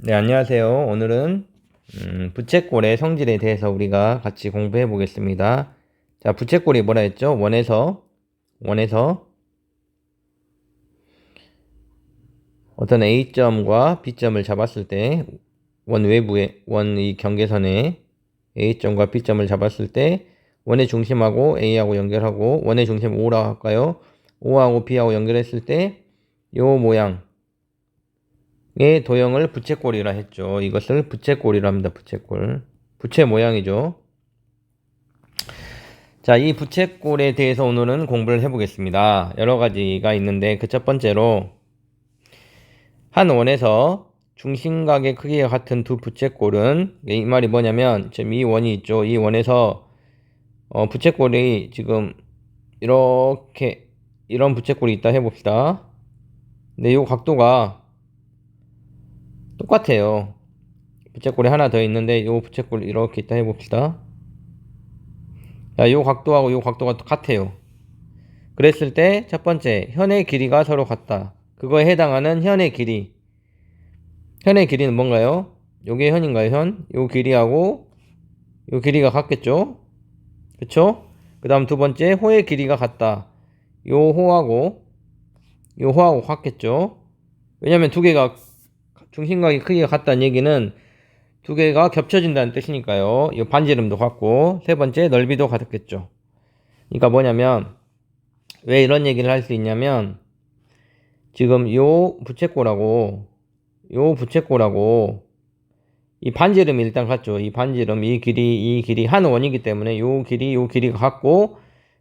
네, 안녕하세요. 오늘은 부채꼴의 성질에 대해서 우리가 같이 공부해 보겠습니다. 자, 부채꼴이 뭐라 했죠? 원에서 어떤 A점과 B점을 잡았을 때, 원 외부에, 원 이 경계선에 A점과 B점을 잡았을 때, 원의 중심하고 A하고 연결하고, 원의 중심 O라고 할까요? O하고 B하고 연결했을 때, 요 모양, 의 도형을 부채꼴이라 했죠. 이것을 부채꼴이라 합니다. 부채꼴. 부채 모양이죠. 자, 이 부채꼴에 대해서 오늘은 공부를 해보겠습니다. 여러 가지가 있는데 그 첫 번째로 한 원에서 중심각의 크기가 같은 두 부채꼴은, 이 말이 뭐냐면 지금 이 원이 있죠. 이 원에서 부채꼴이 지금 이렇게 이런 부채꼴이 있다 해봅시다. 근데 이 각도가 똑같아요. 부채꼴이 하나 더 있는데 이 부채꼴이 이렇게 있다 해봅시다. 자, 요 각도하고 요 각도가 같아요. 그랬을 때 첫 번째, 현의 길이가 서로 같다. 그거에 해당하는 현의 길이. 현의 길이는 뭔가요? 요게 현인가요, 현? 요 길이하고 요 길이가 같겠죠? 그쵸? 그 다음 두 번째, 호의 길이가 같다. 요 호하고 같겠죠? 왜냐면 두 개가 중심각의 크기가 같다는 얘기는 두 개가 겹쳐진다는 뜻이니까요. 이 반지름도 같고, 세 번째, 넓이도 같겠죠. 그러니까 뭐냐면, 왜 이런 얘기를 할 수 있냐면, 지금 요 부채꼴하고 이 반지름이 일단 같죠. 이 반지름, 이 길이 한 원이기 때문에 요 길이가 같고,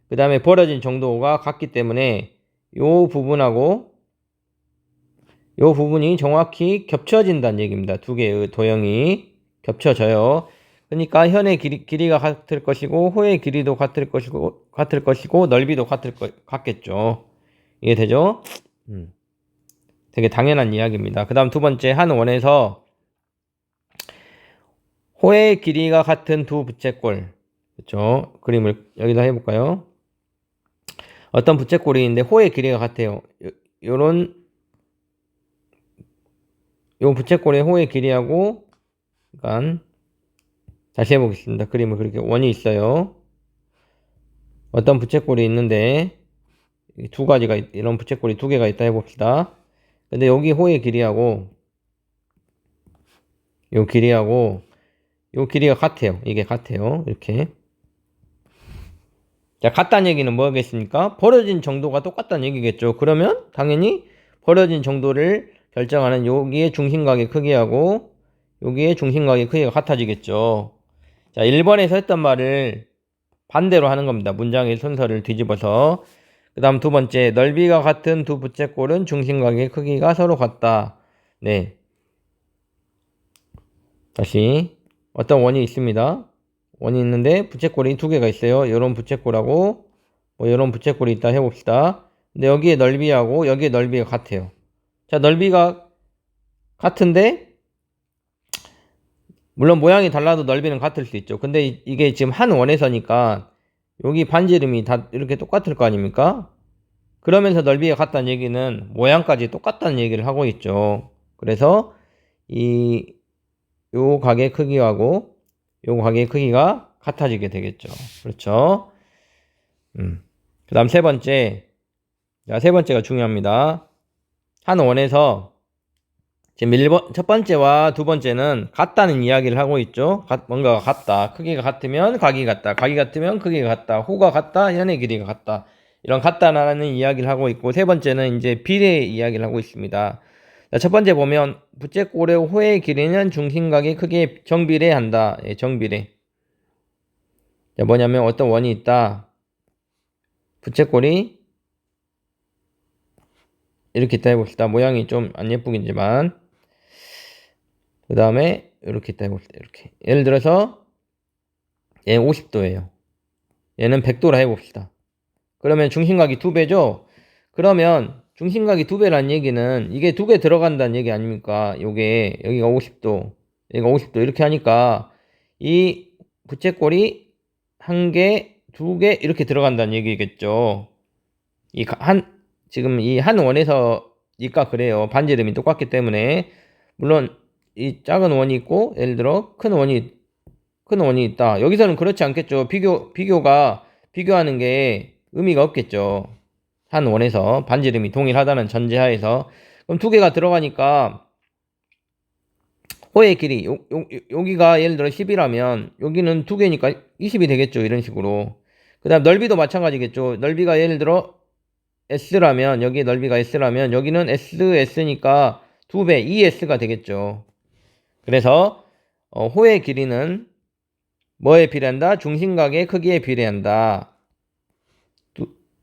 그 다음에 벌어진 정도가 같기 때문에 요 부분하고 요 부분이 정확히 겹쳐진다는 얘기입니다. 두 개의 도형이 겹쳐져요. 그러니까 현의 길이가 같을 것이고, 호의 길이도 같을 것이고, 넓이도 같겠죠. 이해되죠? 되게 당연한 이야기입니다. 그 다음 두 번째, 한 원에서 호의 길이가 같은 두 부채꼴. 그렇죠? 그림을 여기다 해볼까요? 어떤 부채꼴이 있는데 호의 길이가 같아요. 요런 요 부채꼴의 호의 길이하고, 그러니까 다시 해보겠습니다. 그림을 그렇게 원이 있어요. 어떤 부채꼴이 있는데 두 가지가 이런 부채꼴이 두 개가 있다 해봅시다. 근데 여기 호의 길이하고 요 길이하고 요 길이가 같아요. 이게 같아요. 이렇게. 자, 같다는 얘기는 뭐겠습니까? 벌어진 정도가 똑같다는 얘기겠죠. 그러면 당연히 벌어진 정도를 결정하는 여기의 중심각의 크기하고 여기의 중심각의 크기가 같아지겠죠. 자, 1번에서 했던 말을 반대로 하는 겁니다. 문장의 순서를 뒤집어서. 그 다음 두 번째, 넓이가 같은 두 부채꼴은 중심각의 크기가 서로 같다. 네. 다시 어떤 원이 있습니다. 원이 있는데 부채꼴이 두 개가 있어요. 이런 부채꼴하고 이런 부채꼴이 있다 해봅시다. 근데 여기에 넓이하고 여기에 넓이가 같아요. 자, 넓이가 같은데 물론 모양이 달라도 넓이는 같을 수 있죠. 근데 이게 지금 한 원에서니까 여기 반지름이 다 이렇게 똑같을 거 아닙니까? 그러면서 넓이가 같다는 얘기는 모양까지 똑같다는 얘기를 하고 있죠. 그래서 요 각의 크기하고 요 각의 크기가 같아지게 되겠죠. 그렇죠? 그 다음 세 번째. 자, 세 번째가 중요합니다. 한 원에서 지금 첫 번째와 두 번째는 같다는 이야기를 하고 있죠. 뭔가가 같다. 크기가 같으면 각이 같다. 각이 같으면 크기가 같다. 호가 같다. 현의 길이가 같다. 이런 같다라는 이야기를 하고 있고, 세 번째는 이제 비례 이야기를 하고 있습니다. 자, 첫 번째 보면 부채꼴의 호의 길이는 중심각의 크기에 정비례한다. 예, 정비례. 자, 뭐냐면 어떤 원이 있다. 부채꼴이 이렇게 있다 해봅시다. 모양이 좀 안 예쁘긴지만. 그 다음에 이렇게 있다 해봅시다. 이렇게. 예를 들어서 얘는 50도예요. 얘는 100도라 해봅시다. 그러면 중심각이 2배죠? 그러면 중심각이 2배란 얘기는 이게 2개 들어간다는 얘기 아닙니까? 여기가 50도, 여기가 50도 이렇게 하니까 이 부채꼴이 1개, 2개 이렇게 들어간다는 얘기겠죠. 지금 이 한 원에서니까 그래요. 반지름이 똑같기 때문에. 물론 이 작은 원이 있고 예를 들어 큰 원이 있다. 여기서는 그렇지 않겠죠. 비교하는 게 의미가 없겠죠. 한 원에서 반지름이 동일하다는 전제하에서. 그럼 두 개가 들어가니까 호의 길이 여기가 예를 들어 10이라면 여기는 두 개니까 20이 되겠죠. 이런 식으로. 그 다음 넓이도 마찬가지겠죠. 넓이가 예를 들어 S라면 여기 넓이가 S라면 여기는 S니까 2배 2S가 되겠죠. 그래서 호의 길이는 뭐에 비례한다? 중심각의 크기에 비례한다.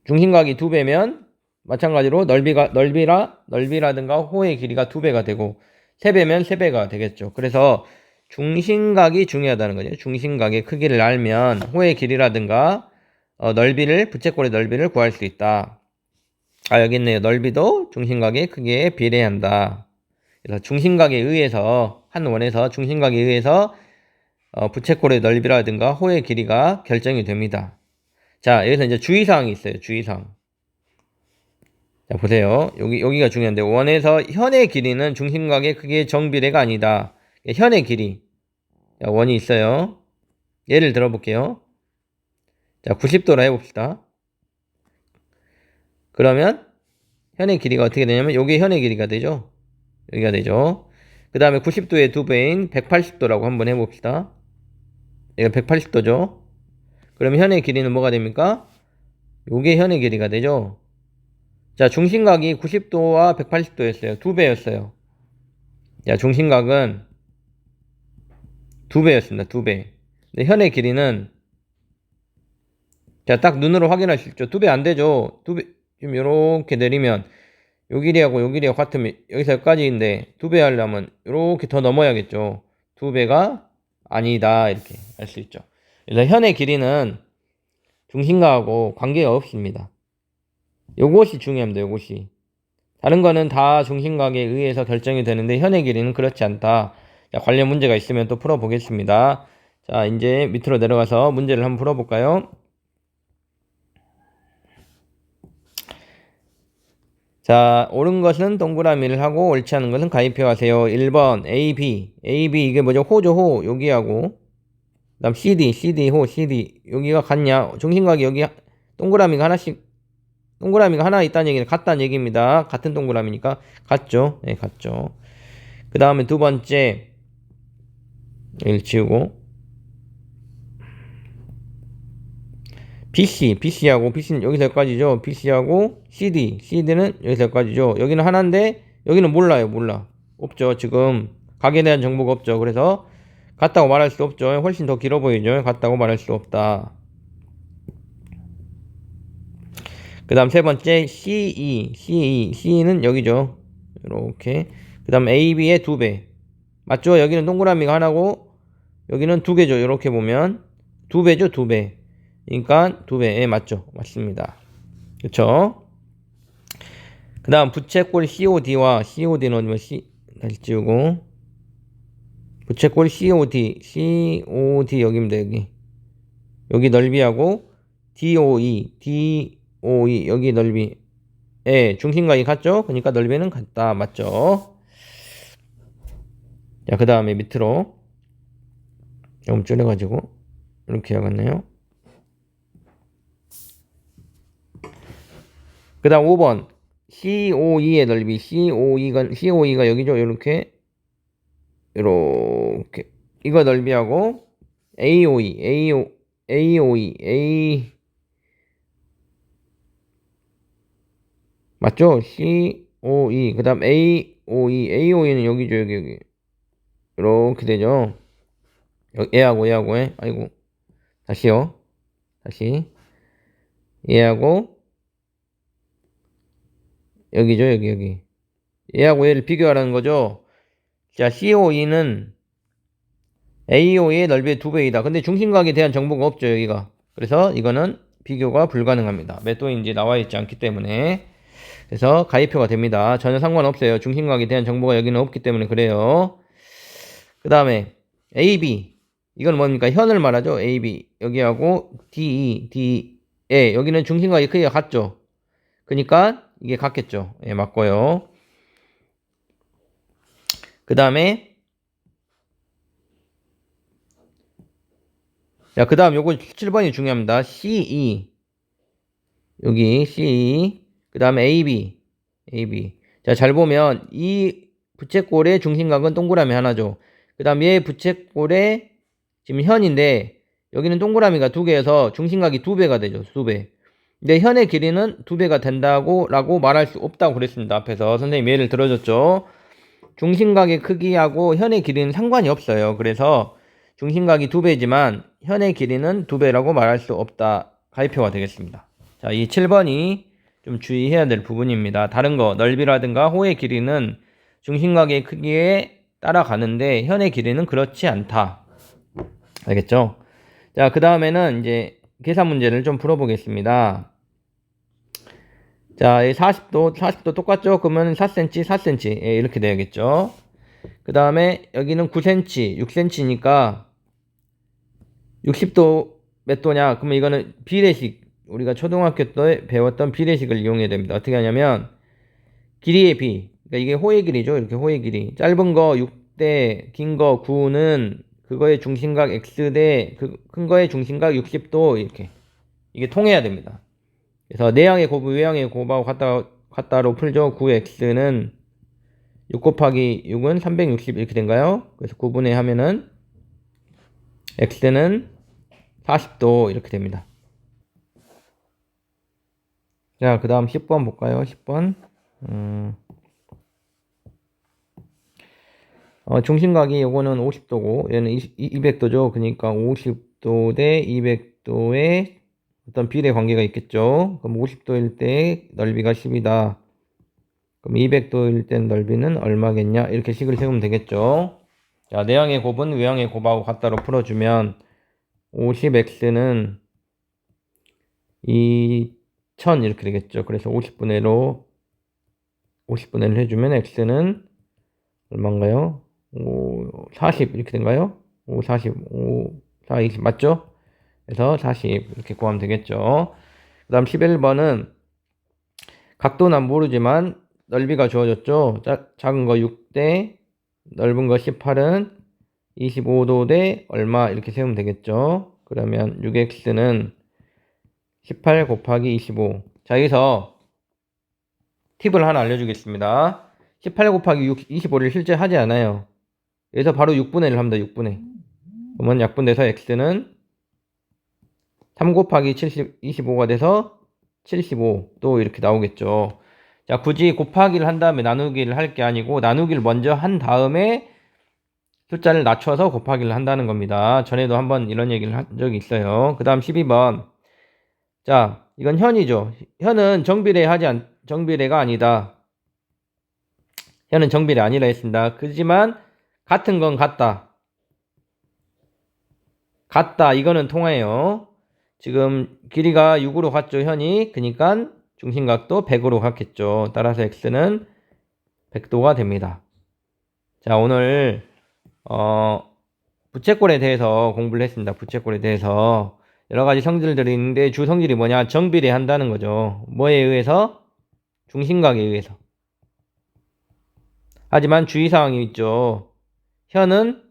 중심각이 2배면 마찬가지로 넓이라든가 호의 길이가 2배가 되고 3배면 3배가 되겠죠. 그래서 중심각이 중요하다는 거죠. 중심각의 크기를 알면 호의 길이라든가 부채꼴의 넓이를 구할 수 있다. 여기 있네요. 넓이도 중심각의 크기에 비례한다. 그래서 중심각에 의해서 한 원에서 중심각에 의해서 부채꼴의 넓이라든가 호의 길이가 결정이 됩니다. 자, 여기서 이제 주의사항이 있어요. 주의사항. 자, 보세요. 여기가 중요한데, 원에서 현의 길이는 중심각의 크기의 정비례가 아니다. 현의 길이. 자, 원이 있어요. 예를 들어볼게요. 자, 90도로 해봅시다. 그러면 현의 길이가 어떻게 되냐면, 요게 현의 길이가 되죠. 여기가 되죠. 그 다음에 90도의 2배인 180도라고 한번 해봅시다. 여기가 180도죠. 그러면 현의 길이는 뭐가 됩니까? 요게 현의 길이가 되죠. 자, 중심각이 90도와 180도였어요. 2배였어요. 자, 중심각은 2배였습니다. 2배. 근데 현의 길이는 자, 딱 눈으로 확인할 수 있죠. 2배 안 되죠. 2배 지금 요렇게 내리면 요 길이하고 요 길이가 같으면 여기서 여기까지인데 2배 하려면 요렇게 더 넘어야겠죠. 2배가 아니다. 이렇게 알 수 있죠. 그래서 현의 길이는 중심각하고 관계가 없습니다. 요것이 중요합니다. 요것이. 다른 거는 다 중심각에 의해서 결정이 되는데 현의 길이는 그렇지 않다. 자, 관련 문제가 있으면 또 풀어보겠습니다. 자, 이제 밑으로 내려가서 문제를 한번 풀어볼까요? 자, 옳은 것은 동그라미를 하고 옳지 않은 것은 가위표하세요. 1번 AB 이게 뭐죠? 호죠. 호 여기하고 그 다음 CD 호 CD 여기가 같냐? 중심각이 여기 동그라미가 하나 있다는 얘기는 같다는 얘기입니다. 같은 동그라미니까 같죠. 네, 같죠. 그 다음에 두 번째 여기를 지우고 BC는 여기서 여기까지죠. BC하고 CD는 여기서 여기까지죠. 여기는 하나인데 여기는 몰라. 없죠. 지금 각에 대한 정보가 없죠. 그래서 같다고 말할 수 없죠. 훨씬 더 길어 보이죠. 같다고 말할 수 없다. 그 다음 세 번째 Ce는 여기죠. 이렇게. 그 다음 AB의 2배. 맞죠? 여기는 동그라미가 하나고 여기는 2개죠. 이렇게 보면 2배죠. 2배. 그러니까 2배. 예, 맞죠? 맞습니다. 그쵸? 그 다음 부채꼴 COD와 COD는 어디면 다시 지우고 부채꼴 COD 여기입니다. 여기 넓이하고 DOE 여기 넓이 중심각이 같죠? 그러니까 넓이는 같다. 맞죠? 자, 그 다음에 밑으로 좀 줄여가지고 이렇게 해야겠네요. 그 다음 5번 COE의 넓이 COE가 여기죠. 이렇게 이거 넓이하고 AOE 맞죠? COE 그 다음 AOE는 여기죠. 여기 이렇게 되죠. 얘하고 아이고 다시요. 다시 얘하고 여기죠. 여기 얘하고 얘를 비교하라는 거죠. 자, COE는 AOE의 넓이의 2배이다. 근데 중심각에 대한 정보가 없죠. 여기가. 그래서 이거는 비교가 불가능합니다. 몇 도인지 나와 있지 않기 때문에. 그래서 가위표가 됩니다. 전혀 상관없어요. 중심각에 대한 정보가 여기는 없기 때문에 그래요. 그 다음에 AB 이건 뭡니까? 현을 말하죠. AB 여기하고 DE 여기는 중심각의 크기가 같죠. 그러니까 이게 같겠죠. 예, 맞고요. 그 다음에 자, 그 다음 요거 7번이 중요합니다. CE. 여기 CE. 그 다음에 AB. AB. 자, 잘 보면 이 부채꼴의 중심각은 동그라미 하나죠. 그 다음 얘 부채꼴의 지금 현인데 여기는 동그라미가 2개여서 중심각이 2배가 되죠. 2배. 근데 현의 길이는 2배가 된다고 라고 말할 수 없다고 그랬습니다. 앞에서 선생님 예를 들어줬죠. 중심각의 크기하고 현의 길이는 상관이 없어요. 그래서 중심각이 2배지만 현의 길이는 2배라고 말할 수 없다. 가위표가 되겠습니다. 자, 이 7번이 좀 주의해야 될 부분입니다. 다른 거 넓이라든가 호의 길이는 중심각의 크기에 따라가는데 현의 길이는 그렇지 않다. 알겠죠? 자, 그 다음에는 이제 계산 문제를 좀 풀어보겠습니다. 자, 40도 똑같죠? 그러면 4cm, 4cm. 예, 이렇게 돼야겠죠? 그 다음에 여기는 9cm, 6cm니까 60도 몇 도냐? 그러면 이거는 비례식. 우리가 초등학교 때 배웠던 비례식을 이용해야 됩니다. 어떻게 하냐면 길이의 비. 그러니까 이게 호의 길이죠. 이렇게 호의 길이. 짧은 거 6대, 긴 거 9는 그거의 중심각 X대 큰 거의 중심각 60도 이렇게. 이게 통해야 됩니다. 그래서 내항의 곱은 외항의 곱하고 같다로 풀죠. 9x는 6 곱하기 6은 360 이렇게 된가요? 그래서 9분의 하면은 x는 40도 이렇게 됩니다. 자, 그 다음 10번 볼까요? 10번. 중심각이 요거는 50도고 얘는 200도죠. 그러니까 50도 대 200도의 어떤 비례 관계가 있겠죠. 그럼 50도일 때 넓이가 10이다. 그럼 200도일 때 넓이는 얼마겠냐? 이렇게 식을 세우면 되겠죠. 자, 내항의 곱은 외항의 곱하고 같다로 풀어주면 50x는 2000 이렇게 되겠죠. 그래서 50분의 1을 해주면 x는 얼마인가요? 40 이렇게 된가요? 40, 4, 20 맞죠? 그래서 40 이렇게 구하면 되겠죠. 그 다음 11번은 각도는 모르지만 넓이가 주어졌죠. 작은 거 6대 넓은 거 18은 25도 대 얼마 이렇게 세우면 되겠죠. 그러면 6x는 18 곱하기 25. 자, 여기서 팁을 하나 알려주겠습니다. 18 곱하기 25를 실제 하지 않아요. 여기서 바로 6분의 1을 합니다. 6분의. 그러면 약분돼서 x는 3 곱하기 25가 돼서 75 또 이렇게 나오겠죠. 자, 굳이 곱하기를 한 다음에 나누기를 할 게 아니고 나누기를 먼저 한 다음에 숫자를 낮춰서 곱하기를 한다는 겁니다. 전에도 한번 이런 얘기를 한 적이 있어요. 그 다음 12번. 자, 이건 현이죠. 현은 정비례가 아니다. 현은 정비례 아니라 했습니다. 그지만 같은 건 같다. 같다. 이거는 통해요. 지금 길이가 6으로 갔죠, 현이. 그러니까 중심각도 100으로 갔겠죠. 따라서 x는 100도가 됩니다. 자, 오늘 부채꼴에 대해서 공부를 했습니다. 부채꼴에 대해서 여러 가지 성질들이 있는데 주 성질이 뭐냐? 정비례 한다는 거죠. 뭐에 의해서? 중심각에 의해서. 하지만 주의사항이 있죠. 현은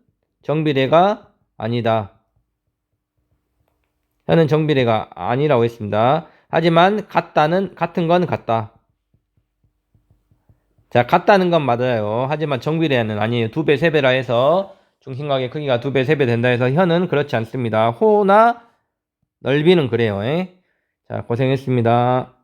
정비례가 아니다. 현은 정비례가 아니라고 했습니다. 하지만 같은 건 같다. 자, 같다는 건 맞아요. 하지만 정비례는 아니에요. 2배, 3배라 해서 중심각의 크기가 2배, 3배 된다 해서 현은 그렇지 않습니다. 호나 넓이는 그래요. 자, 고생했습니다.